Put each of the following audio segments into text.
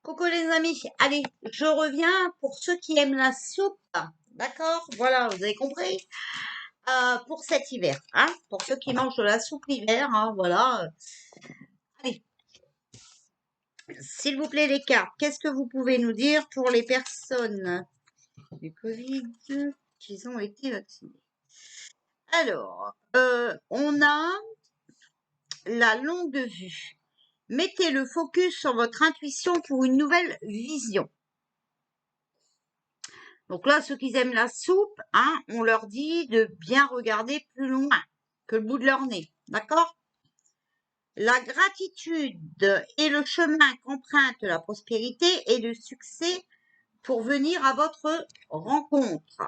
Coucou les amis, allez, je reviens pour ceux qui aiment la soupe, d'accord? Voilà, vous avez compris? Pour cet hiver, hein? Pour ceux qui mangent de la soupe l'hiver, hein, voilà. Allez, s'il vous plaît les cartes, qu'est-ce que vous pouvez nous dire pour les personnes du Covid qui ont été vaccinées? Alors, on a la longue vue. Mettez le focus sur votre intuition pour une nouvelle vision. Donc là, ceux qui aiment la soupe, hein, on leur dit de bien regarder plus loin que le bout de leur nez. D'accord? La gratitude est le chemin qu'emprunte la prospérité et le succès pour venir à votre rencontre.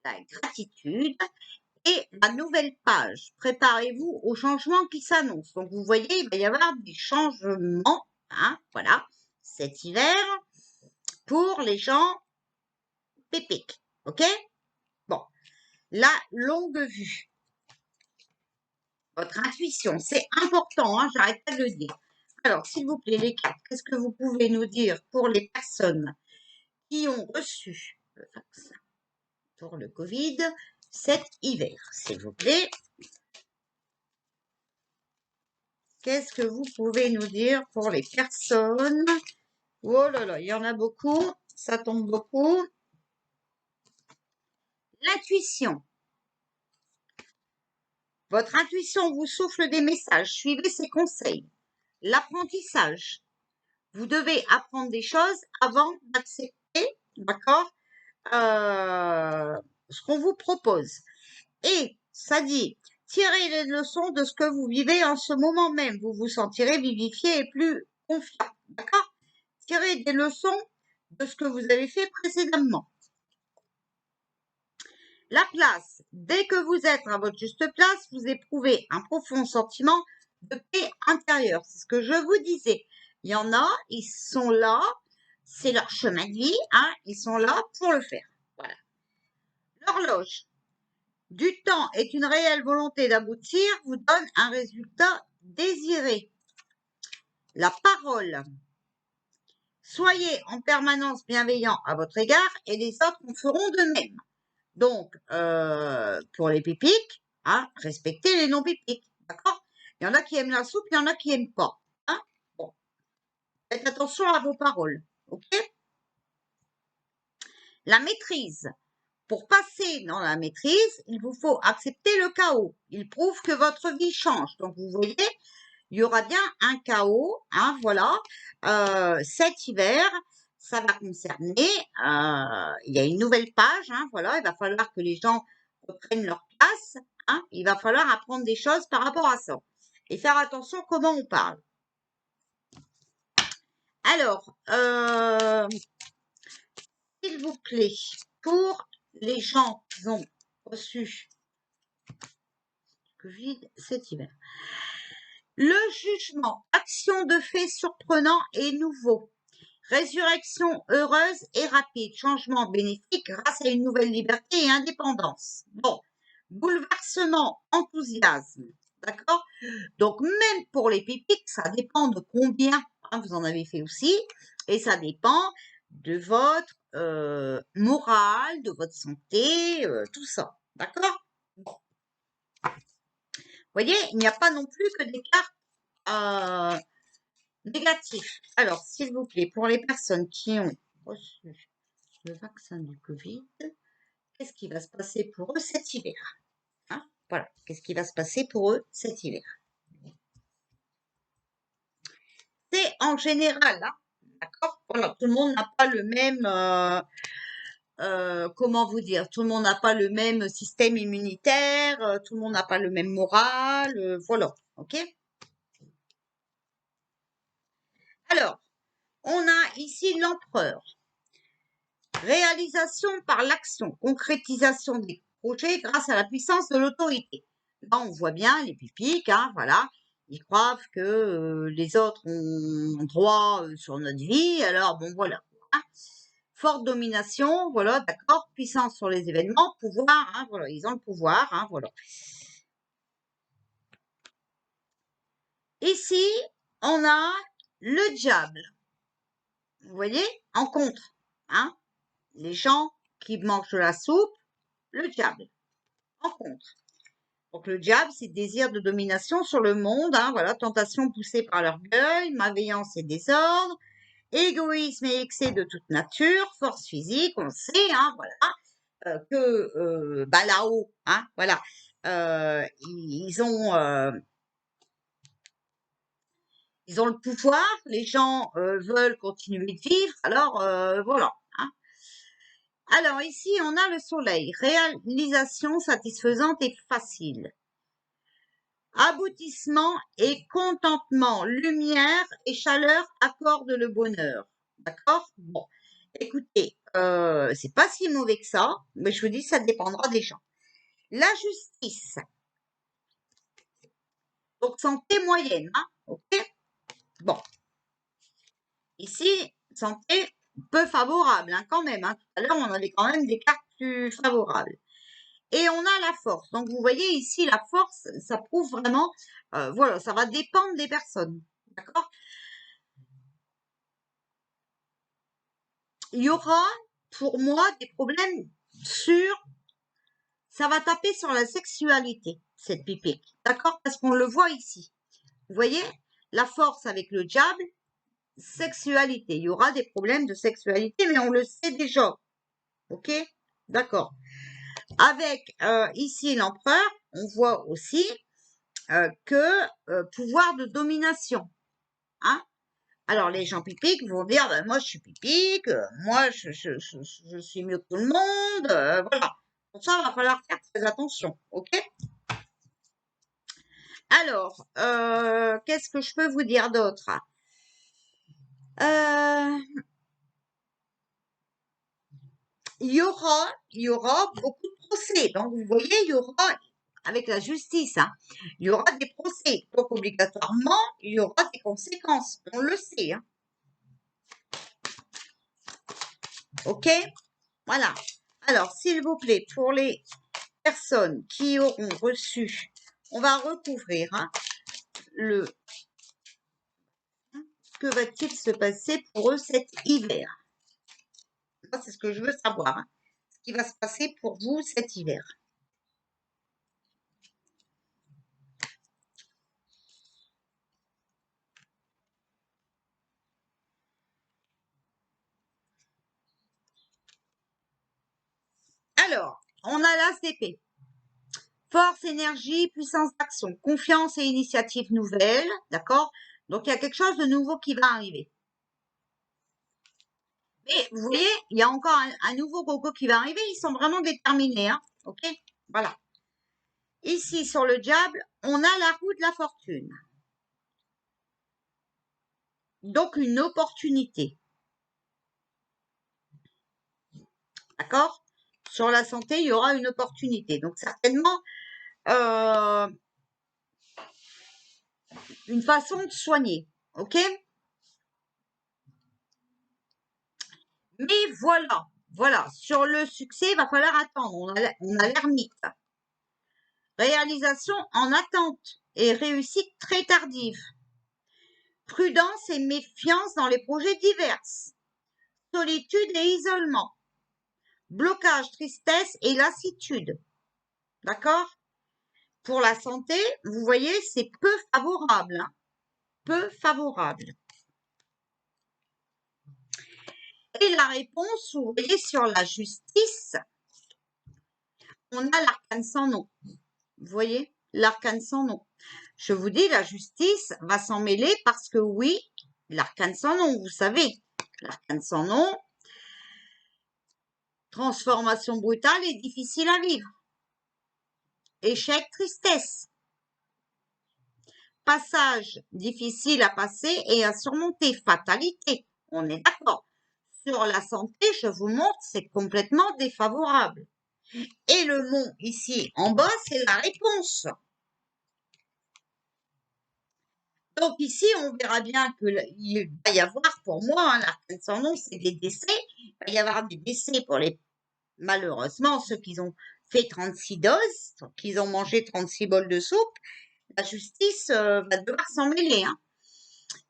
La gratitude et la nouvelle page. Préparez-vous aux changements qui s'annoncent. Donc vous voyez, il va y avoir des changements, hein, voilà, cet hiver pour les gens pépiques. Ok? Bon. La longue vue. Votre intuition, c'est important, hein, j'arrête pas de le dire. Alors, s'il vous plaît, les cartes, qu'est-ce que vous pouvez nous dire pour les personnes qui ont reçu le vaccin pour le Covid cet hiver, s'il vous plaît? Qu'est-ce que vous pouvez nous dire pour les personnes? Oh là là, il y en a beaucoup, ça tombe beaucoup. L'intuition. Votre intuition vous souffle des messages, suivez ses conseils. L'apprentissage. Vous devez apprendre des choses avant d'accepter, d'accord, ce qu'on vous propose. Et ça dit, tirez les leçons de ce que vous vivez en ce moment même. Vous vous sentirez vivifié et plus confiant, d'accord? Tirez des leçons de ce que vous avez fait précédemment. La place. Dès que vous êtes à votre juste place, vous éprouvez un profond sentiment de paix intérieure. C'est ce que je vous disais. Il y en a, ils sont là, c'est leur chemin de vie, hein, ils sont là pour le faire. Voilà. L'horloge. Du temps est une réelle volonté d'aboutir, vous donne un résultat désiré. La parole. Soyez en permanence bienveillant à votre égard et les autres en feront de même. Donc, pour les pipiques, hein, respectez les non-pipiques, d'accord? Il y en a qui aiment la soupe, il y en a qui n'aiment pas. Hein? Bon, faites attention à vos paroles, ok? La maîtrise. Pour passer dans la maîtrise, il vous faut accepter le chaos. Il prouve que votre vie change. Donc, vous voyez, il y aura bien un chaos, hein, voilà. Cet hiver, ça va concerner, il y a une nouvelle page, hein, voilà. Il va falloir que les gens reprennent leur place, hein. Il va falloir apprendre des choses par rapport à ça. Et faire attention comment on parle. Alors, s'il vous plaît, pour les gens qui ont reçu Covid cet hiver. Le jugement, action de fait surprenant et nouveau. Résurrection heureuse et rapide, changement bénéfique grâce à une nouvelle liberté et indépendance. Bon, bouleversement, enthousiasme, d'accord? Donc même pour les pipiques, ça dépend de combien hein, vous en avez fait aussi, et ça dépend de votre morale, de votre santé, tout ça, d'accord? Bon. Vous voyez, il n'y a pas non plus que des cartes négatives. Alors, s'il vous plaît, pour les personnes qui ont reçu le vaccin du Covid, qu'est-ce qui va se passer pour eux cet hiver? Hein? Voilà, qu'est-ce qui va se passer pour eux cet hiver? C'est en général, hein, d'accord? Voilà, tout le monde n'a pas le même, comment vous dire, tout le monde n'a pas le même système immunitaire, tout le monde n'a pas le même moral, voilà, ok? Alors, on a ici l'empereur. Réalisation par l'action, concrétisation des projets grâce à la puissance de l'autorité. Là, on voit bien les pipiques, hein, voilà. Ils croient que les autres ont droit sur notre vie, alors bon, voilà. Hein. Forte domination, voilà, d'accord, puissance sur les événements, pouvoir, hein, voilà, ils ont le pouvoir, hein, voilà. Ici, on a Le diable, vous voyez, en contre, hein, les gens qui mangent de la soupe, le diable, en contre. Donc le diable, c'est désir de domination sur le monde, hein, voilà, tentation poussée par l'orgueil, malveillance et désordre, égoïsme et excès de toute nature, force physique, on sait, hein, voilà, que bah, là-haut, hein, voilà, ils ont le pouvoir, les gens veulent continuer de vivre, alors voilà. Hein. Alors ici, on a le soleil, réalisation satisfaisante et facile. Aboutissement et contentement, lumière et chaleur accordent le bonheur. D'accord? Bon, écoutez, c'est pas si mauvais que ça, mais je vous dis, ça dépendra des gens. La justice, donc santé moyenne, hein, ok? Bon, ici, santé peu favorable, hein, quand même. Hein. Tout à l'heure, on avait quand même des cartes plus favorables. Et on a la force. Donc, vous voyez ici, la force, ça prouve vraiment, voilà, ça va dépendre des personnes. D'accord? Il y aura, pour moi, des problèmes ça va taper sur la sexualité, cette pipique. D'accord? Parce qu'on le voit ici. Vous voyez? La force avec le diable, sexualité. Il y aura des problèmes de sexualité, mais on le sait déjà. Ok? D'accord. Avec ici l'empereur, on voit aussi que pouvoir de domination. Hein? Alors les gens pipiques vont dire, ben, moi je suis pipique, moi je suis mieux que tout le monde, voilà. Pour ça, il va falloir faire très attention, ok? Alors, qu'est-ce que je peux vous dire d'autre? Euh, il y aura beaucoup de procès. Donc, vous voyez, il y aura, avec la justice, hein, il y aura des procès. Donc, obligatoirement, il y aura des conséquences. On le sait. Hein. OK? Voilà. Alors, s'il vous plaît, pour les personnes qui auront reçu, on va recouvrir hein, que va-t-il se passer pour eux cet hiver? Moi, c'est ce que je veux savoir. Hein. Ce qui va se passer pour vous cet hiver. Alors, on a l'ACP. Force, énergie, puissance d'action, confiance et initiative nouvelle, d'accord? Donc, il y a quelque chose de nouveau qui va arriver. Mais vous voyez, il y a encore un nouveau coco qui va arriver. Ils sont vraiment déterminés, hein? Ok? Voilà. Ici, sur le diable, on a la roue de la fortune. Donc, une opportunité. D'accord? Sur la santé, il y aura une opportunité. Donc, certainement, une façon de soigner. OK? Mais voilà. Sur le succès, il va falloir attendre. On a l'ermite. Réalisation en attente et réussite très tardive. Prudence et méfiance dans les projets divers. Solitude et isolement. Blocage, tristesse et lassitude. D'accord? Pour la santé, vous voyez, c'est peu favorable. Hein? Peu favorable. Et la réponse, vous voyez, sur la justice, on a l'arcane sans nom. Vous voyez, l'arcane sans nom. Je vous dis, la justice va s'en mêler parce que oui, l'arcane sans nom, vous savez, l'arcane sans nom, transformation brutale et difficile à vivre. Échec, tristesse. Passage difficile à passer et à surmonter. Fatalité. On est d'accord. Sur la santé, je vous montre, c'est complètement défavorable. Et le mont ici en bas, c'est la réponse. Donc ici, on verra bien qu'il va y avoir, pour moi, hein, l'arcane sans nom, c'est des décès. Il va y avoir des décès pour malheureusement, ceux qui ont fait 36 doses, qui ont mangé 36 bols de soupe. La justice va devoir s'en mêler. Hein.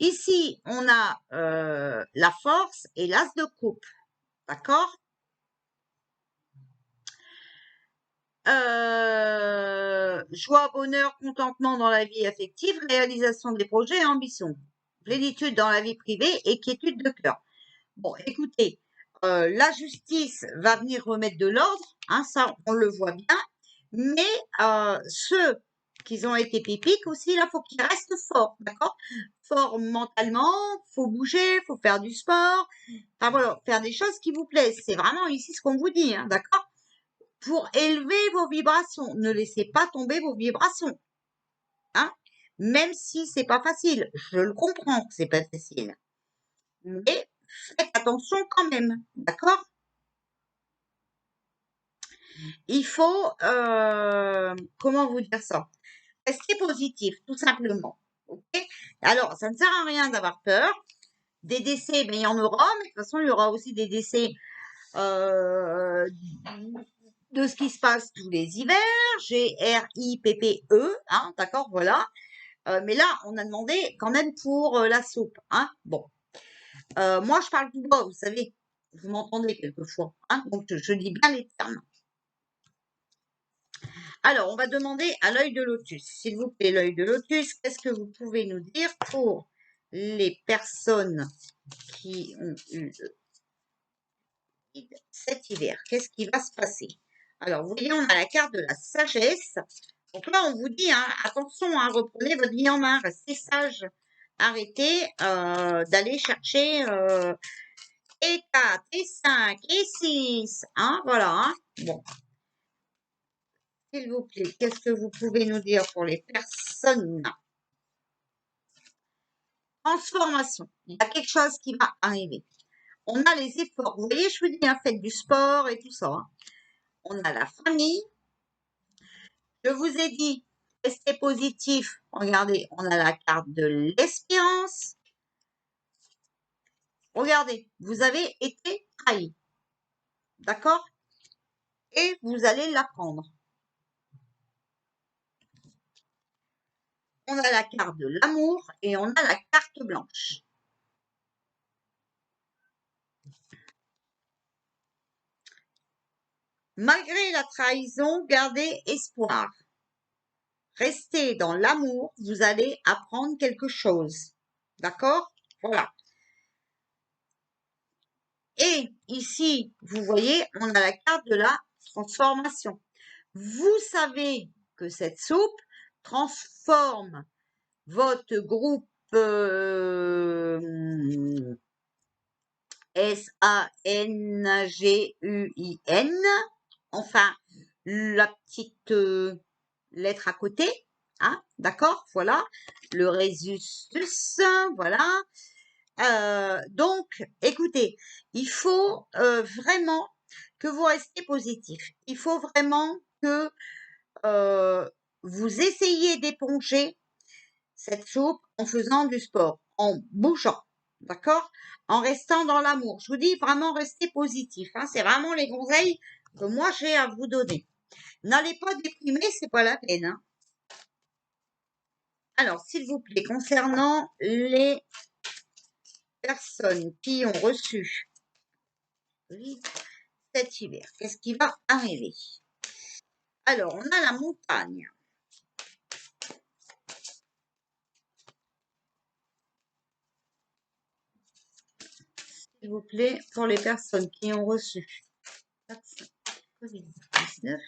Ici, on a la force et l'as de coupe. D'accord? Joie, bonheur, contentement dans la vie affective, réalisation des projets et ambition. Plénitude dans la vie privée et quiétude de cœur. Bon, écoutez, la justice va venir remettre de l'ordre, hein, ça on le voit bien, mais ceux qui ont été pipiques aussi, là, faut qu'ils restent forts, d'accord? Forts mentalement, faut bouger, faut faire du sport, enfin voilà, faire des choses qui vous plaisent. C'est vraiment ici ce qu'on vous dit, hein, d'accord? Pour élever vos vibrations, ne laissez pas tomber vos vibrations, hein? Même si c'est pas facile, je le comprends que c'est pas facile, mais faites attention quand même, d'accord? Il faut, comment vous dire ça? Rester positif, tout simplement. Ok? Alors, ça ne sert à rien d'avoir peur. Des décès, mais il y en aura, mais de toute façon, il y aura aussi des décès euh, de ce qui se passe tous les hivers. Grippe, hein, d'accord, voilà. Mais là, on a demandé quand même pour la soupe, hein. Bon, moi, je parle tout bas, vous savez. Vous m'entendez quelquefois, hein, donc je dis bien les termes. Alors, on va demander à l'œil de lotus. S'il vous plaît, l'œil de lotus, qu'est-ce que vous pouvez nous dire pour les personnes qui ont eu cet hiver? Qu'est-ce qui va se passer? Alors, vous voyez, on a la carte de la sagesse. Donc là, on vous dit, hein, attention, hein, reprenez votre vie en main, restez sage. Arrêtez d'aller chercher et 4, et 5, et 6. Hein, voilà. Hein. Bon, s'il vous plaît, qu'est-ce que vous pouvez nous dire pour les personnes? Transformation. Il y a quelque chose qui va arriver. On a les efforts. Vous voyez, je vous dis, hein, faites du sport et tout ça. Hein. On a la famille. Je vous ai dit, restez positif. Regardez, on a la carte de l'espérance. Regardez, vous avez été trahi. D'accord? Et vous allez l'apprendre. On a la carte de l'amour et on a la carte blanche. Malgré la trahison, gardez espoir. Restez dans l'amour, vous allez apprendre quelque chose. D'accord? Voilà. Et ici, vous voyez, on a la carte de la transformation. Vous savez que cette soupe transforme votre groupe SANGUIN, enfin la petite lettre à côté, hein, d'accord, voilà, le résustus, voilà. Donc, écoutez, il faut vraiment que vous restiez positif. Il faut vraiment que vous essayiez d'éponger cette soupe en faisant du sport, en bougeant, d'accord? En restant dans l'amour. Je vous dis vraiment restez positif. Hein, c'est vraiment les conseils que moi j'ai à vous donner. N'allez pas déprimer, c'est pas la peine. Hein. Alors, s'il vous plaît, concernant les personnes qui ont reçu cet hiver, qu'est-ce qui va arriver? Alors, on a la montagne. S'il vous plaît, pour les personnes qui ont reçu Covid-19,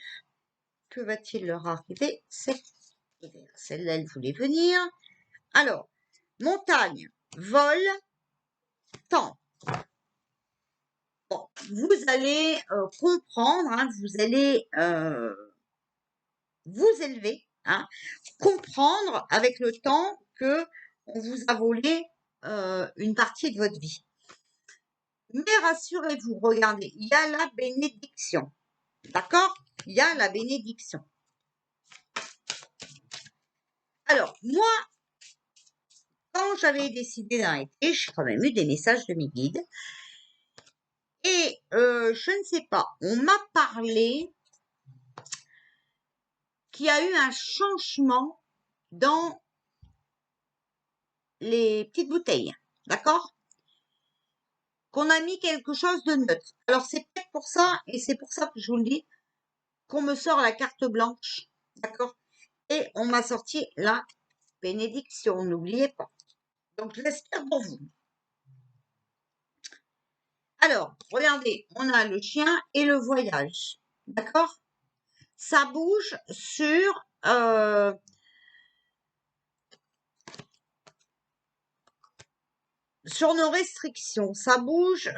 que va-t-il leur arriver cet hiver? Celle-là, elle voulait venir. Alors, montagne, vol, temps. Bon, vous allez comprendre, hein, vous allez vous élever, hein, comprendre avec le temps que on vous a volé une partie de votre vie. Mais rassurez-vous, regardez, il y a la bénédiction. D'accord? Il y a la bénédiction. Alors, moi, quand j'avais décidé d'arrêter, j'ai quand même eu des messages de mes guides. Et je ne sais pas, on m'a parlé qu'il y a eu un changement dans les petites bouteilles, d'accord? Qu'on a mis quelque chose de neutre. Alors, c'est peut-être pour ça, et c'est pour ça que je vous le dis, qu'on me sort la carte blanche, d'accord? Et on m'a sorti la bénédiction, n'oubliez pas. Donc, je l'espère pour vous. Alors, regardez, on a le chien et le voyage, d'accord? Ça bouge sur nos restrictions, ça bouge,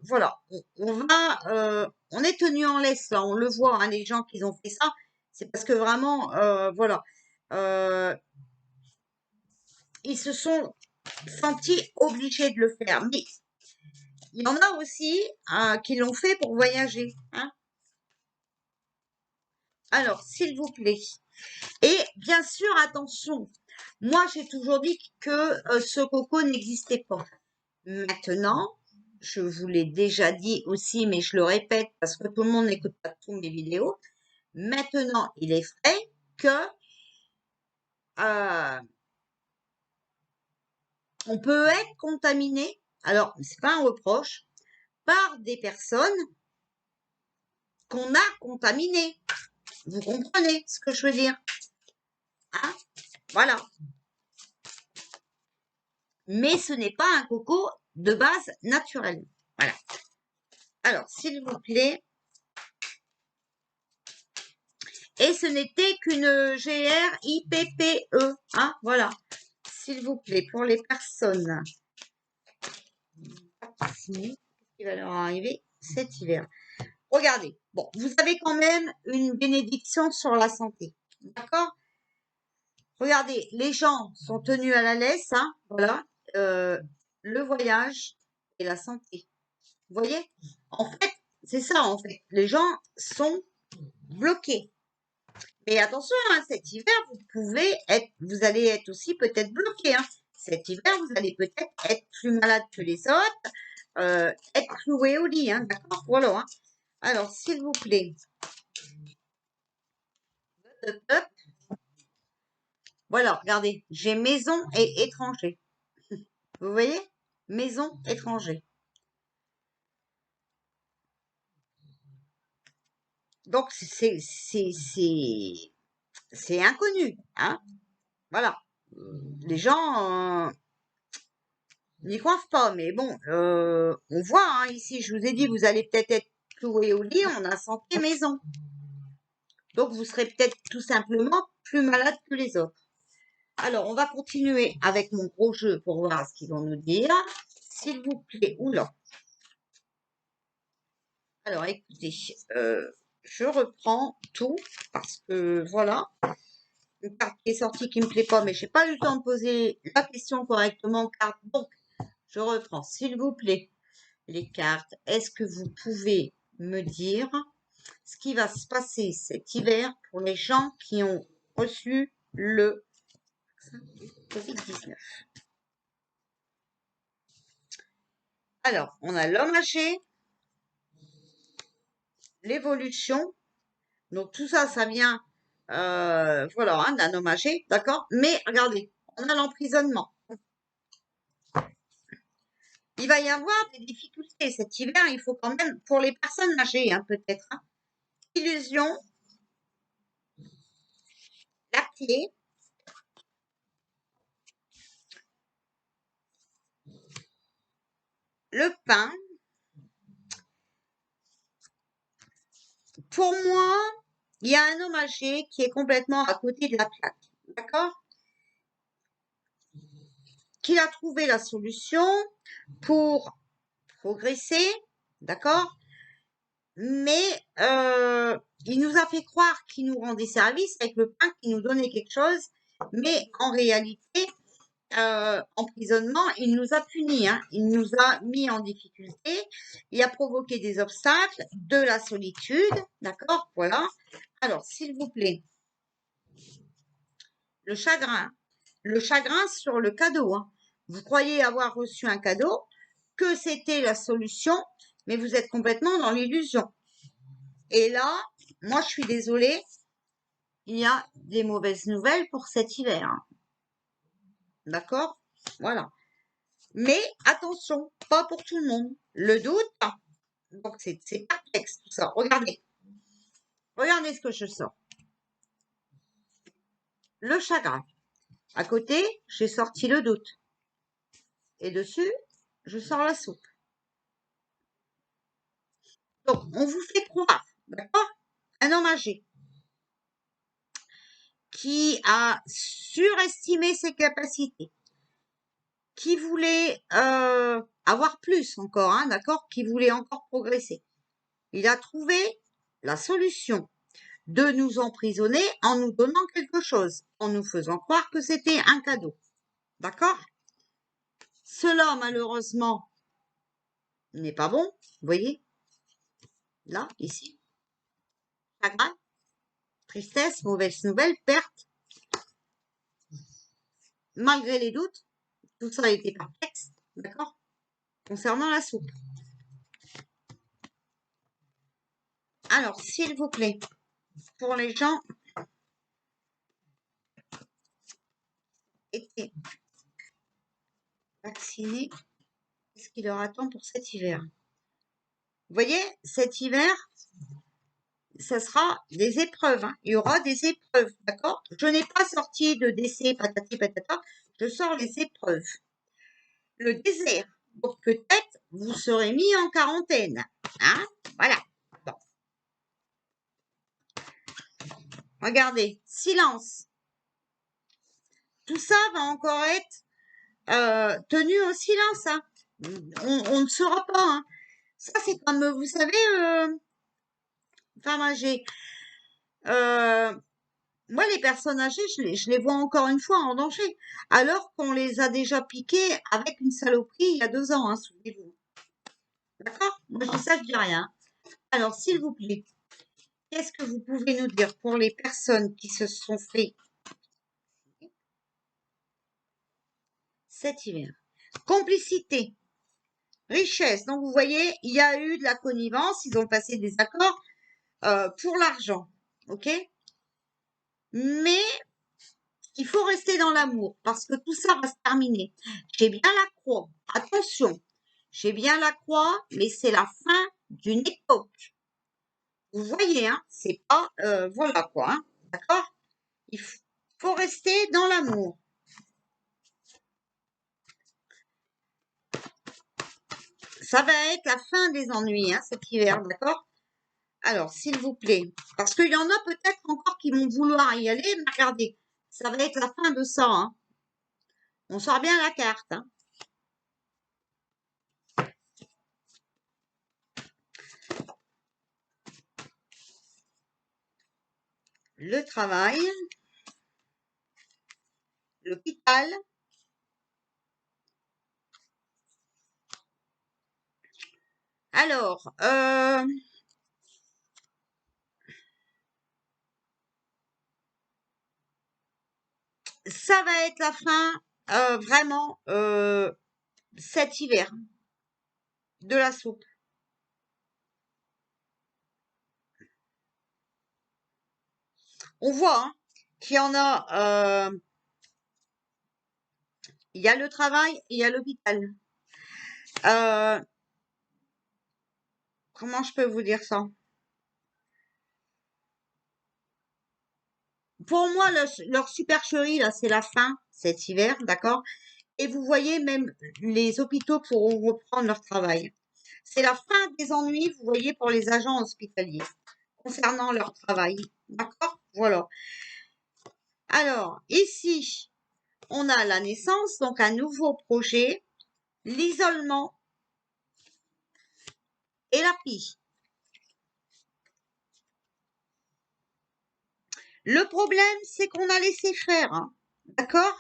voilà, on est tenu en laisse là, on le voit, hein, les gens qui ont fait ça, c'est parce que vraiment, voilà, ils se sont sentis obligés de le faire. Mais il y en a aussi qui l'ont fait pour voyager, hein. Alors, s'il vous plaît. Et bien sûr, attention, moi j'ai toujours dit que ce coco n'existait pas. Maintenant, je vous l'ai déjà dit aussi, mais je le répète parce que tout le monde n'écoute pas tous mes vidéos. Maintenant, il est vrai que euh, on peut être contaminé. Alors, c'est pas un reproche par des personnes qu'on a contaminées. Vous comprenez ce que je veux dire, hein? Voilà. Mais ce n'est pas un coco de base naturelle. Voilà. Alors, s'il vous plaît. Et ce n'était qu'une GRIPPE. Hein, voilà. S'il vous plaît, pour les personnes. Qu'est-ce qui va leur arriver cet hiver? Regardez. Bon, vous avez quand même une bénédiction sur la santé. D'accord? Regardez, les gens sont tenus à la laisse. Hein, voilà. Le voyage et la santé. Vous voyez? En fait, c'est ça, en fait. Les gens sont bloqués. Mais attention, hein, cet hiver, vous allez être aussi peut-être bloqué. Hein. Cet hiver, vous allez peut-être être plus malade que les autres, être cloué au lit. Hein, d'accord? Voilà. Hein. Alors, s'il vous plaît. Voilà, regardez. J'ai maison et étranger. Vous voyez? Maison, étranger. Donc, c'est inconnu. Hein? Voilà. Les gens n'y croient pas, mais bon, on voit, hein, ici, je vous ai dit, vous allez peut-être être cloué au lit, on a santé maison. Donc, vous serez peut-être tout simplement plus malade que les autres. Alors, on va continuer avec mon gros jeu pour voir ce qu'ils vont nous dire. S'il vous plaît, oula. Alors, écoutez, je reprends tout parce que, voilà, une carte qui est sortie qui me plaît pas, mais je n'ai pas eu le temps de poser la question correctement, carte. Donc, je reprends, s'il vous plaît. Les cartes, est-ce que vous pouvez me dire ce qui va se passer cet hiver pour les gens qui ont reçu le Covid-19? Alors, on a l'homme âgé, l'évolution, donc tout ça, ça vient voilà, hein, d'un homme âgé, d'accord? Mais regardez, on a l'emprisonnement. Il va y avoir des difficultés cet hiver, il faut quand même, pour les personnes âgées, hein, peut-être, hein. Illusion, la clé, le pain. Pour moi, il y a un homme âgé qui est complètement à côté de la plaque, d'accord? Qui a trouvé la solution pour progresser, d'accord? Mais il nous a fait croire qu'il nous rendait service avec le pain, qu'il nous donnait quelque chose, mais en réalité, emprisonnement, il nous a punis, hein. Il nous a mis en difficulté, il a provoqué des obstacles, de la solitude, d'accord? Voilà. Alors, s'il vous plaît, le chagrin sur le cadeau, hein. Vous croyez avoir reçu un cadeau, que c'était la solution, mais vous êtes complètement dans l'illusion. Et là, moi, je suis désolée, il y a des mauvaises nouvelles pour cet hiver, hein. D'accord? Voilà. Mais attention, pas pour tout le monde. Le doute, donc c'est perplexe tout ça. Regardez. Regardez ce que je sors. Le chagrin. À côté, j'ai sorti le doute. Et dessus, je sors la soupe. Donc, on vous fait croire, d'accord? Un homme âgé qui a surestimé ses capacités, qui voulait avoir plus encore, hein, d'accord? Qui voulait encore progresser. Il a trouvé la solution de nous emprisonner en nous donnant quelque chose, en nous faisant croire que c'était un cadeau. D'accord? Cela, malheureusement, n'est pas bon. Vous voyez? Là, ici. Chagrin, tristesse, mauvaise nouvelle, perte. Malgré les doutes, tout ça a été perplexe. D'accord? Concernant la soupe. Alors, s'il vous plaît, pour les gens étaient vaccinés, qu'est-ce qui leur attend pour cet hiver? Vous voyez, cet hiver, ça sera des épreuves. Hein. Il y aura des épreuves, d'accord? Je n'ai pas sorti de décès, patati patata. Je sors les épreuves. Le désert. Donc peut-être vous serez mis en quarantaine. Hein? Voilà. Bon. Regardez, silence. Tout ça va encore être tenu au silence. Hein. On ne saura pas. Hein. Ça, c'est comme, vous savez, femme âgée. Moi, les personnes âgées, je les vois encore une fois en danger. Alors qu'on les a déjà piquées avec une saloperie il y a 2 ans, hein, souvenez-vous. D'accord? Moi, je dis ça, je dis rien. Alors, s'il vous plaît, qu'est-ce que vous pouvez nous dire pour les personnes qui se sont fait cet hiver? Complicité, richesse. Donc, vous voyez, il y a eu de la connivence. Ils ont passé des accords pour l'argent. OK? Mais il faut rester dans l'amour parce que tout ça va se terminer. J'ai bien la croix. Attention, j'ai bien la croix, mais c'est la fin d'une époque. Vous voyez, hein, c'est pas, voilà quoi, hein, d'accord? Il faut rester dans l'amour. Ça va être la fin des ennuis, hein, cet hiver, d'accord? Alors, s'il vous plaît, parce qu'il y en a peut-être encore qui vont vouloir y aller, mais regardez, ça va être la fin de ça, hein. On sort bien la carte, hein. Le travail, l'hôpital. Alors, ça va être la fin, vraiment, cet hiver, de la soupe. On voit hein, qu'il y en a, il y a le travail et il y a l'hôpital. Comment je peux vous dire ça? Pour moi, leur supercherie, là, c'est la fin, cet hiver, d'accord? Et vous voyez, même les hôpitaux pourront reprendre leur travail. C'est la fin des ennuis, vous voyez, pour les agents hospitaliers, concernant leur travail. D'accord? Voilà. Alors, ici, on a la naissance, donc un nouveau projet, l'isolement et la pie. Le problème, c'est qu'on a laissé faire, hein. D'accord?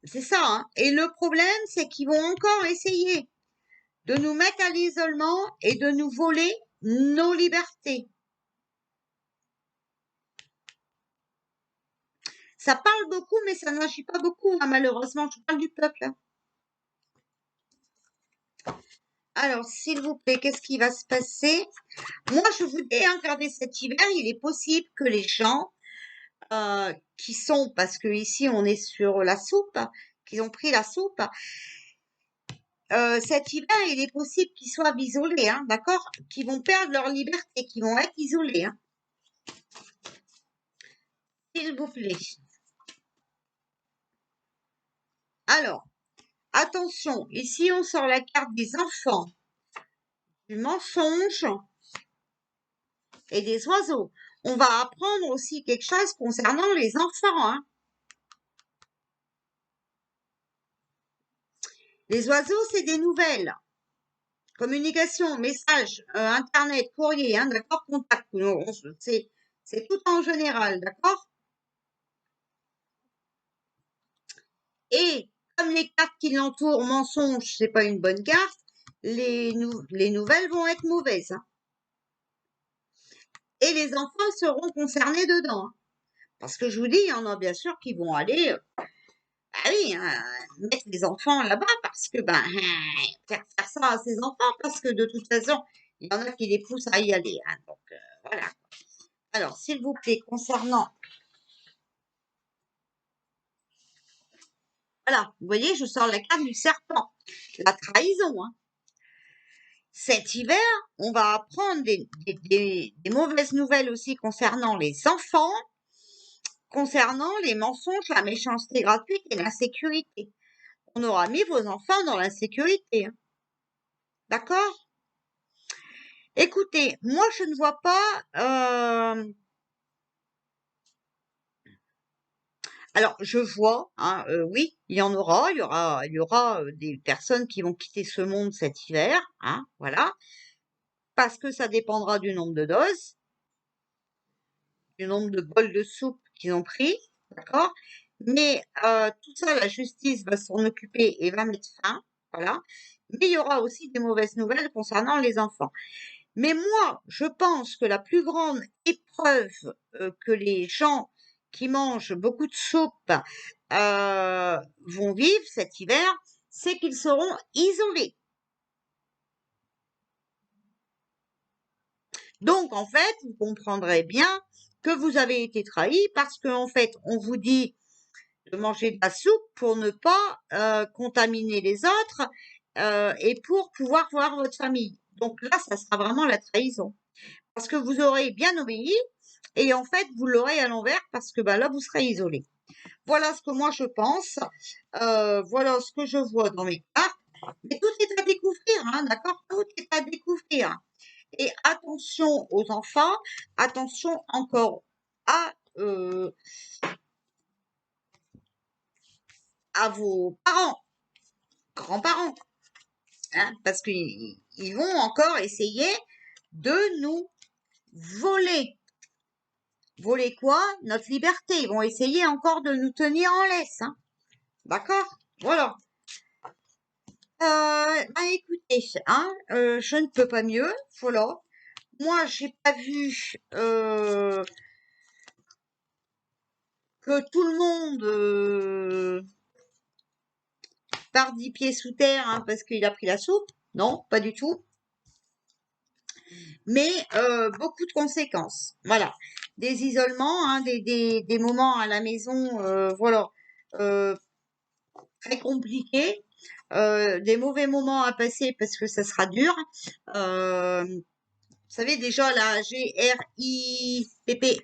C'est ça, hein. Et le problème, c'est qu'ils vont encore essayer de nous mettre à l'isolement et de nous voler nos libertés. Ça parle beaucoup, mais ça n'agit pas beaucoup, hein, malheureusement. Je parle du peuple. Hein. Alors, s'il vous plaît, qu'est-ce qui va se passer? Moi, je vous dis, hein, regardez, cet hiver, il est possible que les gens qui sont, parce que ici on est sur la soupe, qui ont pris la soupe, cet hiver, il est possible qu'ils soient isolés, hein, d'accord? Qu'ils vont perdre leur liberté, qu'ils vont être isolés, hein, s'il vous plaît. Alors, attention, ici on sort la carte des enfants, du mensonge et des oiseaux. On va apprendre aussi quelque chose concernant les enfants, hein. Les oiseaux, c'est des nouvelles. Communication, message, internet, courrier, hein, d'accord, contact. C'est tout en général, d'accord? Et comme les cartes qui l'entourent, mensonge, c'est pas une bonne carte, les nouvelles vont être mauvaises, hein. Et les enfants seront concernés dedans, hein. Parce que je vous dis, il y en a bien sûr qui vont aller, ah oui, hein, mettre les enfants là-bas parce que, ben, faire ça à ses enfants parce que de toute façon, il y en a qui les poussent à y aller, hein. Donc, voilà. Alors, s'il vous plaît, concernant, voilà, vous voyez, je sors la carte du serpent, la trahison, hein. Cet hiver, on va apprendre des mauvaises nouvelles aussi concernant les enfants, concernant les mensonges, la méchanceté gratuite et l'insécurité. On aura mis vos enfants dans l'insécurité, hein. D'accord? Écoutez, moi je ne vois pas. Alors je vois, hein, oui, il y aura des personnes qui vont quitter ce monde cet hiver, hein, voilà, parce que ça dépendra du nombre de doses, du nombre de bols de soupe qu'ils ont pris, d'accord? Mais tout ça, la justice va s'en occuper et va mettre fin, voilà. Mais il y aura aussi des mauvaises nouvelles concernant les enfants. Mais moi, je pense que la plus grande épreuve que les gens qui mangent beaucoup de soupe vont vivre cet hiver, c'est qu'ils seront isolés. Donc, en fait, vous comprendrez bien que vous avez été trahi parce qu'en fait, on vous dit de manger de la soupe pour ne pas contaminer les autres et pour pouvoir voir votre famille. Donc là, ça sera vraiment la trahison. Parce que vous aurez bien obéi et en fait, vous l'aurez à l'envers parce que bah, là, vous serez isolé. Voilà ce que moi je pense. Voilà ce que je vois dans mes cartes. Mais tout est à découvrir, hein, d'accord? Tout est à découvrir. Et attention aux enfants, attention encore euh, à vos parents, grands-parents, hein, parce qu'ils vont encore essayer de nous voler. Voler quoi? Notre liberté. Ils vont essayer encore de nous tenir en laisse, hein. D'accord? Voilà. Bah écoutez, hein, je ne peux pas mieux. Voilà. Moi, j'ai pas vu que tout le monde part 10 pieds sous terre, hein, parce qu'il a pris la soupe. Non, pas du tout. Mais beaucoup de conséquences. Voilà. Des isolements, hein, des moments à la maison, voilà, très compliqués. Des mauvais moments à passer parce que ça sera dur. Vous savez déjà la GRIPPE,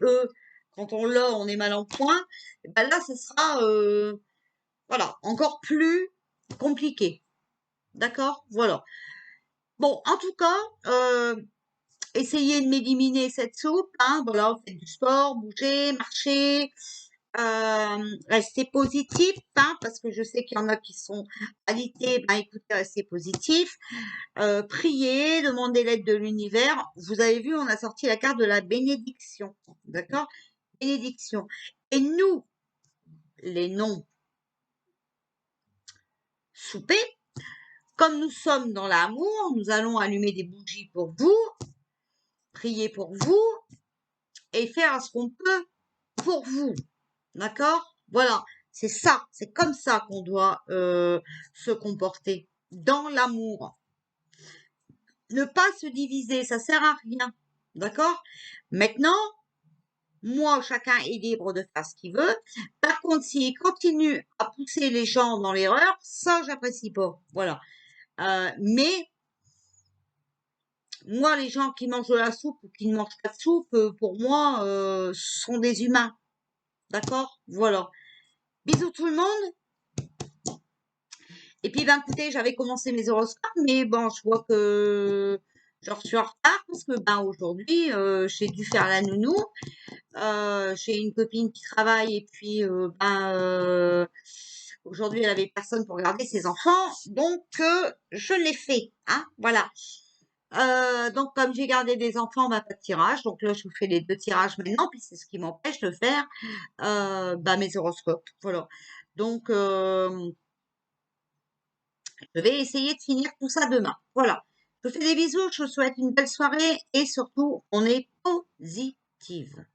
quand on l'a, on est mal en point. Et ben là, ça sera voilà, encore plus compliqué. D'accord? Voilà. Bon, en tout cas, essayez de m'éliminer cette soupe, hein. Voilà, faites du sport, bougez, marchez, restez positif, hein, parce que je sais qu'il y en a qui sont alités. Ben écoutez, restez positif. Priez, demandez l'aide de l'univers. Vous avez vu, on a sorti la carte de la bénédiction, d'accord? Bénédiction. Et nous, les non-soupés, comme nous sommes dans l'amour, nous allons allumer des bougies pour vous, prier pour vous et faire ce qu'on peut pour vous, d'accord? Voilà, c'est ça, c'est comme ça qu'on doit se comporter, dans l'amour. Ne pas se diviser, ça sert à rien, d'accord? Maintenant, Moi, chacun est libre de faire ce qu'il veut. Par contre, s'il continue à pousser les gens dans l'erreur, ça, j'apprécie pas. Voilà. Mais moi, les gens qui mangent de la soupe ou qui ne mangent pas de soupe, pour moi, sont des humains. D'accord? Voilà. Bisous tout le monde. Et puis, ben, écoutez, j'avais commencé mes horoscopes, mais bon, je vois que je suis en retard parce que, ben, aujourd'hui, j'ai dû faire la nounou. J'ai une copine qui travaille et puis, aujourd'hui, elle avait personne pour garder ses enfants, donc je l'ai fait, hein, voilà. Donc, comme j'ai gardé des enfants, bah, pas de tirage. Donc là, je vous fais les 2 tirages maintenant, puis c'est ce qui m'empêche de faire, bah, mes horoscopes. Voilà. Donc, je vais essayer de finir tout ça demain. Voilà. Je vous fais des bisous, je vous souhaite une belle soirée et surtout, on est positive.